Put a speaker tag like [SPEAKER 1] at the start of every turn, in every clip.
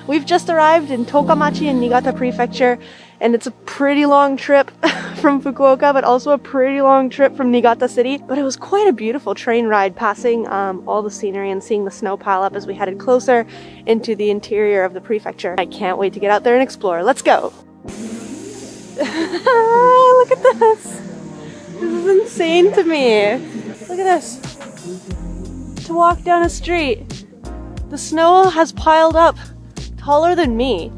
[SPEAKER 1] We've just arrived in Tokamachi in Niigata Prefecture, and it's a pretty long trip from Fukuoka, but also a pretty long trip from Niigata City. But it was quite a beautiful train ride, passing all the scenery and seeing the snow pile up as we headed closer into the interior of the prefecture. I can't wait to get out there and explore. Let's go! Look at this! This is insane to me. Look at this. To walk down a street, the snow has piled up taller than me.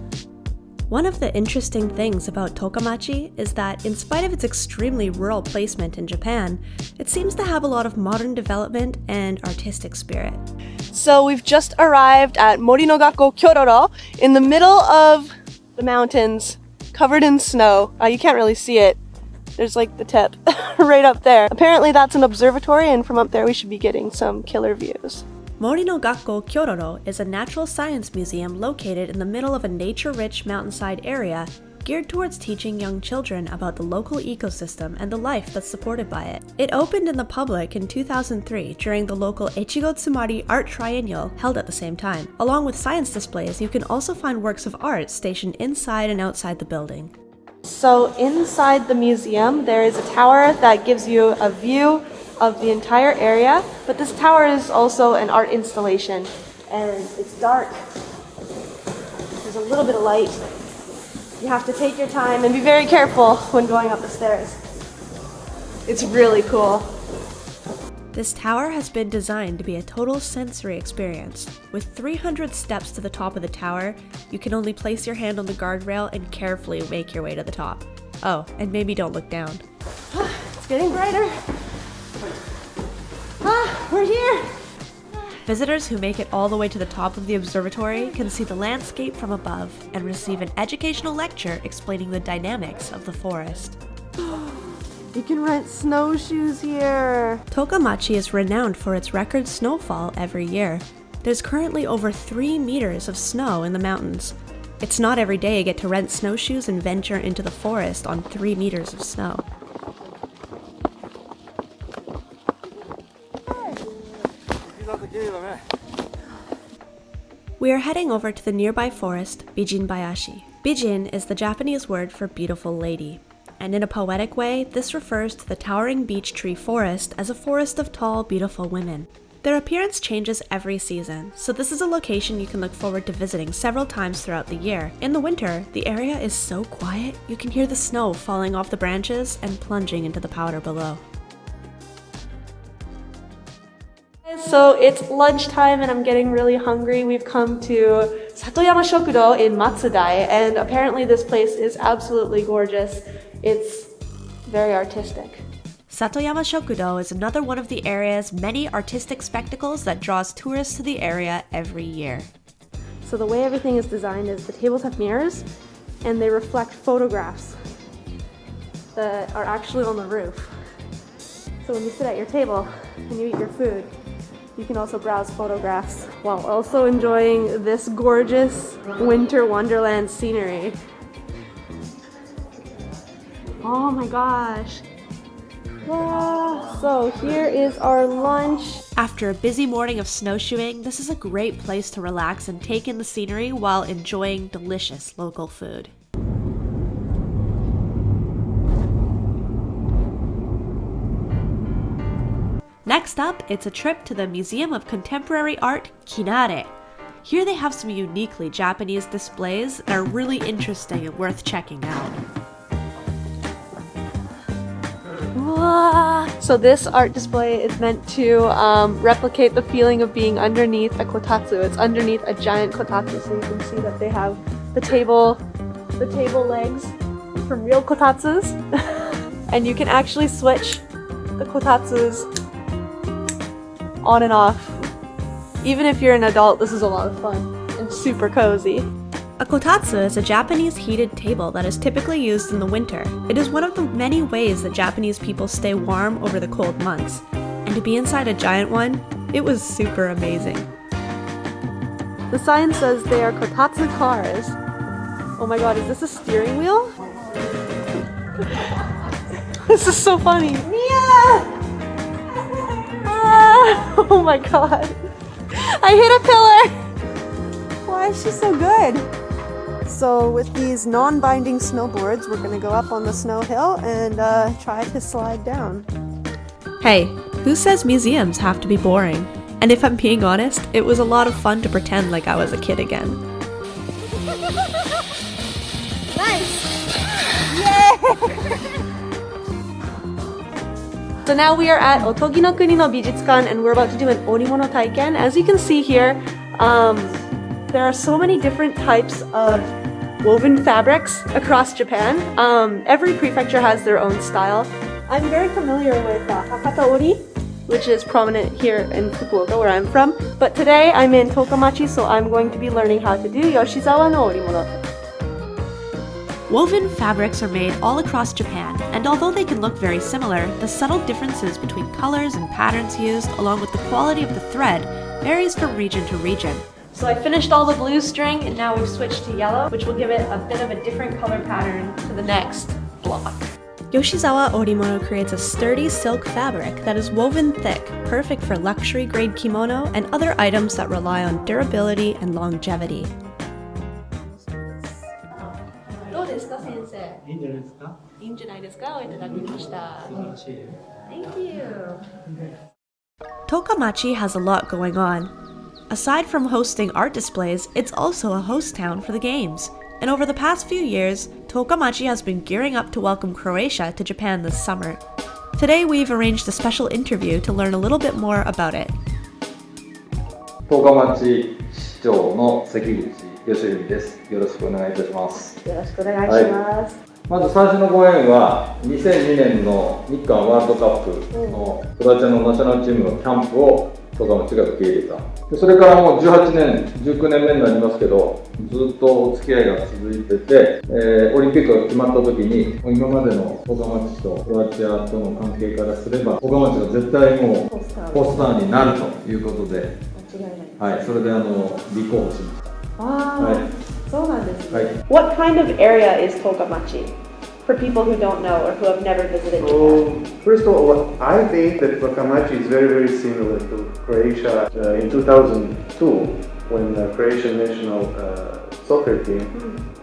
[SPEAKER 2] One of the interesting things about Tokamachi is that in spite of its extremely rural placement in Japan, it seems to have a lot of modern development and artistic spirit.
[SPEAKER 1] So we've just arrived at Mori no Gakko Kyororo in the middle of the mountains, covered in snow. You can't really see it. There's like the tip right up there. Apparently that's an observatory, and from up there we should be getting some killer views.
[SPEAKER 2] Mori no Gakko Kyororo is a natural science museum located in the middle of a nature-rich mountainside area geared towards teaching young children about the local ecosystem and the life that's supported by it. It opened in the public in 2003 during the local Echigo Tsumari Art Triennial held at the same time. Along with science displays, you can also find works of art stationed inside and outside the building.
[SPEAKER 1] So inside the museum there is a tower that gives you a view of the entire area, but this tower is also an art installation, and it's dark. There's a little bit of light. You have to take your time and be very careful when going up the stairs. It's really cool.
[SPEAKER 2] This tower has been designed to be a total sensory experience. With 300 steps to the top of the tower, you can only place your hand on the guardrail and carefully make your way to the top. Oh, and maybe don't look down.
[SPEAKER 1] It's getting brighter. We're here!
[SPEAKER 2] Visitors who make it all the way to the top of the observatory can see the landscape from above and receive an educational lecture explaining the dynamics of the forest.
[SPEAKER 1] You can rent snowshoes here!
[SPEAKER 2] Tokamachi is renowned for its record snowfall every year. There's currently over 3 meters of snow in the mountains. It's not every day you get to rent snowshoes and venture into the forest on 3 meters of snow. We are heading over to the nearby forest, Bijinbayashi. Bijin is the Japanese word for beautiful lady, and in a poetic way, this refers to the towering beech tree forest as a forest of tall, beautiful women. Their appearance changes every season, so this is a location you can look forward to visiting several times throughout the year. In the winter, the area is so quiet, you can hear the snow falling off the branches and plunging into the powder below.
[SPEAKER 1] So it's lunchtime and I'm getting really hungry. We've come to Satoyama Shokudo in Matsudai, and apparently this place is absolutely gorgeous. It's very artistic.
[SPEAKER 2] Satoyama Shokudo is another one of the area's many artistic spectacles that draws tourists to the area every year.
[SPEAKER 1] So the way everything is designed is the tables have mirrors and they reflect photographs that are actually on the roof. So when you sit at your table and you eat your food, you can also browse photographs while also enjoying this gorgeous winter wonderland scenery. Oh my gosh. Wow. So here is our lunch.
[SPEAKER 2] After a busy morning of snowshoeing, this is a great place to relax and take in the scenery while enjoying delicious local food. Next up, it's a trip to the Museum of Contemporary Art, Kinare. Here they have some uniquely Japanese displays that are really interesting and worth checking out.
[SPEAKER 1] So this art display is meant to replicate the feeling of being underneath a kotatsu. It's underneath a giant kotatsu, so you can see that they have the table legs from real kotatsus. And you can actually switch the kotatsus on and off. Even if you're an adult, this is a lot of fun and super cozy.
[SPEAKER 2] A kotatsu is a Japanese heated table that is typically used in the winter. It is one of the many ways that Japanese people stay warm over the cold months. And to be inside a giant one, it was super amazing.
[SPEAKER 1] The sign says they are kotatsu cars. Oh my god, is this a steering wheel? This is so funny. Mia! Oh my god. I hit a pillar! Why why is she so good? So with these non-binding snowboards, we're gonna go up on the snow hill and try to slide down.
[SPEAKER 2] Hey, who says museums have to be boring? And if I'm being honest, it was a lot of fun to pretend like I was a kid again.
[SPEAKER 1] So now we are at Otogi no Kuni no Bijutsukan and we're about to do an Orimono Taiken. As you can see here, there are so many different types of woven fabrics across Japan. Every prefecture has their own style. I'm very familiar with Hakata Ori, which is prominent here in Fukuoka where I'm from. But today I'm in Tokamachi, so I'm going to be learning how to do Yoshizawa no Orimono.
[SPEAKER 2] Woven fabrics are made all across Japan, and although they can look very similar, the subtle differences between colors and patterns used, along with the quality of the thread, varies from region to region. So I finished all the blue string, and now we've switched to yellow, which will give it a bit of a different color pattern to the next block. Yoshizawa Orimono creates a sturdy silk fabric that is woven thick, perfect for luxury-grade kimono and other items that rely on durability and longevity.
[SPEAKER 1] どうですか先生？
[SPEAKER 3] いいんじゃないですか。
[SPEAKER 1] いいんじゃないですか？おいただきました。
[SPEAKER 3] 素晴らしいです。
[SPEAKER 1] Thank you.
[SPEAKER 2] Tokamachi has a lot going on. Aside from hosting art displays, it's also a host town for the games. And over the past few years, Tokamachi has been gearing up to welcome Croatia to Japan this summer. Today we've arranged a special interview to learn a little bit more about it.
[SPEAKER 4] 十日町市長の関口義文です。よろしくお願いいたします。
[SPEAKER 1] よろしくお願いします。
[SPEAKER 4] まず最初のご縁は2002年の日韓ワールドカップのクロアチアのナショナルチームのキャンプを十日町が受け入れた。でそれからもう18年、19年目になりますけど、ずっとお付き合いが続いてて、オリンピックが決まった時に今までの十日町とクロアチアとの関係からすれば十日町が絶対もうポスターになるということで、はい、それで立候補しました。
[SPEAKER 1] そうなんですね。
[SPEAKER 4] はい。
[SPEAKER 1] What kind of area is Tokamachi? For people who don't know or who have never visited Japan.
[SPEAKER 5] So, first of all, I think that Tokamachi is very, very similar to Croatia in 2002 when the Croatian national soccer team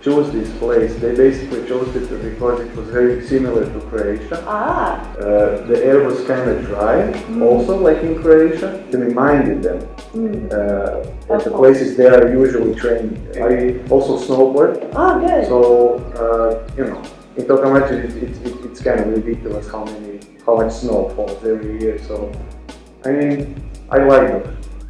[SPEAKER 5] chose this place. They basically chose it because it was very similar to Croatia. The air was kind of dry, also like in Croatia. It reminded them that the places they are usually training. I also snowboard.
[SPEAKER 1] Good.
[SPEAKER 5] So, in Tokamachi, it's kind of ridiculous how much snow falls every year. So, I mean, I like it.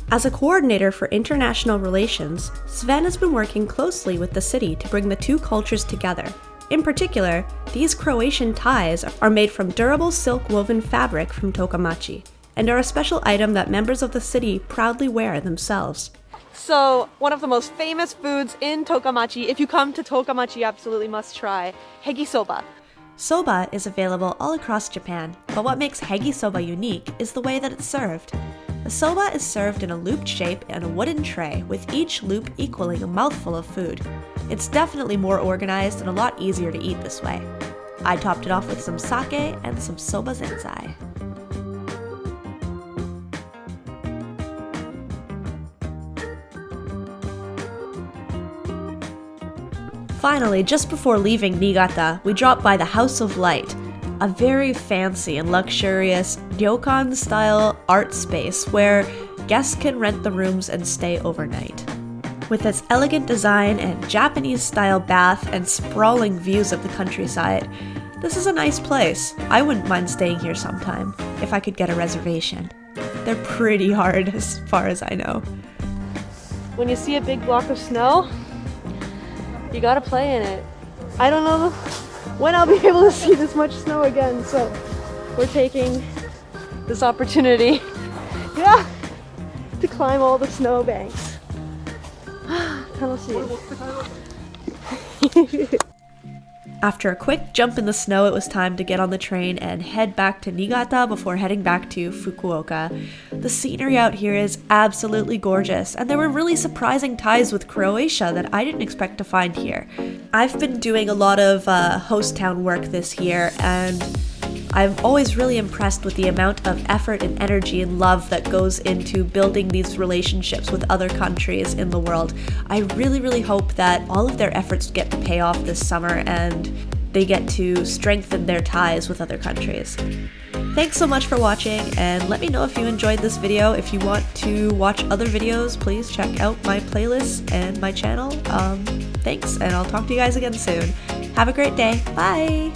[SPEAKER 2] As a coordinator for international relations, Sven has been working closely with the city to bring the two cultures together. In particular, these Croatian ties are made from durable silk woven fabric from Tokamachi, and are a special item that members of the city proudly wear themselves.
[SPEAKER 1] So, one of the most famous foods in Tokamachi, if you come to Tokamachi, you absolutely must try hegi soba.
[SPEAKER 2] Soba is available all across Japan, but what makes hegi soba unique is the way that it's served. The soba is served in a looped shape in a wooden tray, with each loop equaling a mouthful of food. It's definitely more organized and a lot easier to eat this way. I topped it off with some sake and some soba zenzai. Finally, just before leaving Niigata, we dropped by the House of Light, a very fancy and luxurious ryokan-style art space where guests can rent the rooms and stay overnight. With its elegant design and Japanese-style bath and sprawling views of the countryside, this is a nice place. I wouldn't mind staying here sometime, if I could get a reservation. They're pretty hard as far as I know.
[SPEAKER 1] When you see a big block of snow, you gotta play in it. I don't know when I'll be able to see this much snow again, so we're taking this opportunity, to climb all the snow banks. 楽しい。
[SPEAKER 2] After a quick jump in the snow, it was time to get on the train and head back to Niigata before heading back to Fukuoka. The scenery out here is absolutely gorgeous, and there were really surprising ties with Croatia that I didn't expect to find here. I've been doing a lot of host town work this year, and I'm always really impressed with the amount of effort and energy and love that goes into building these relationships with other countries in the world. I really hope that all of their efforts get to pay off this summer and they get to strengthen their ties with other countries. Thanks so much for watching, and let me know if you enjoyed this video. If you want to watch other videos, please check out my playlist and my channel. Thanks, and I'll talk to you guys again soon. Have a great day. Bye!